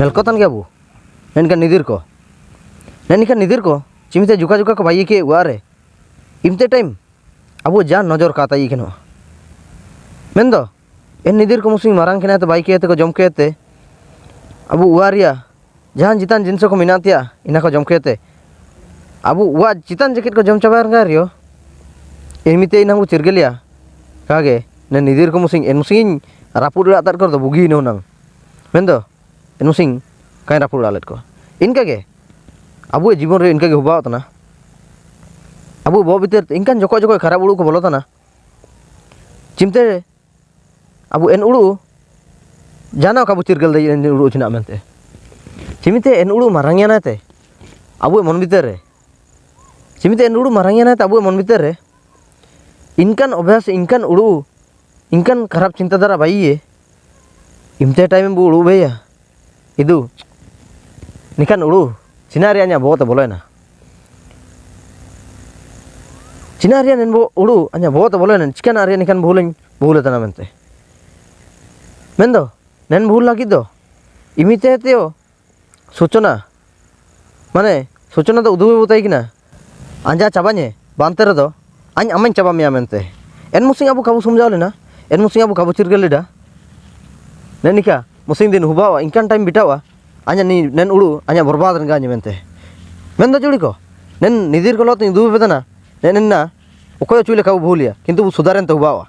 Melkotan ke abu? Nen kan nidir ko? Nen kan nidir ko? Cimite juga ke bayi ke uare. Imte time abu jan nojor kata ikeno. Mendo, en nidir ko musing marang kena te bayi ke te ko jom ke te. Abu uaria, jahan jitan jinso ko minatia, ina ko jom ke te. Abu ua jitan jaket ko jom cabar ngario. Imite ina abu cirgelia. Kage, nen nidir ko musing en musing rapur atar ko to bugi no nang. Mendo. Musing kain rapur alat ko inka ge abu जीवन रे इनका ge हुआ तना abu bo bitir inkan joko kharap ulu ko bolo tana cimte abu en ulu jana ka butir gel dai en ulu china mente cimte en ulu marangya na te abu mon bitir re cimte en ulu marangya na te abu mon bitir re inkan obhyas inkan ulu inkan kharap cinta dara bayi imte time bu ulu beya itu ini kan ulu cinarianya bawa tak boleh na cinarian bo ulu hanya bawa tak boleh na cikan area ini kan boleh tanah mente mendo nen भूल lagi do imite teo सूचना माने सूचना तो उदु बताई किना anja cabanye banter do añ amañ caba miya mente en musing abu kabu sumjau lena en musing abu kabu cirgel leda nenika musing din hubawa inkan time bitawa anya ni nen ulu anya borbad renga mente menda juli ko nen nidir ko lot ni du betana nen na okoy chule kabu bhulia kintu sudaren to hubawa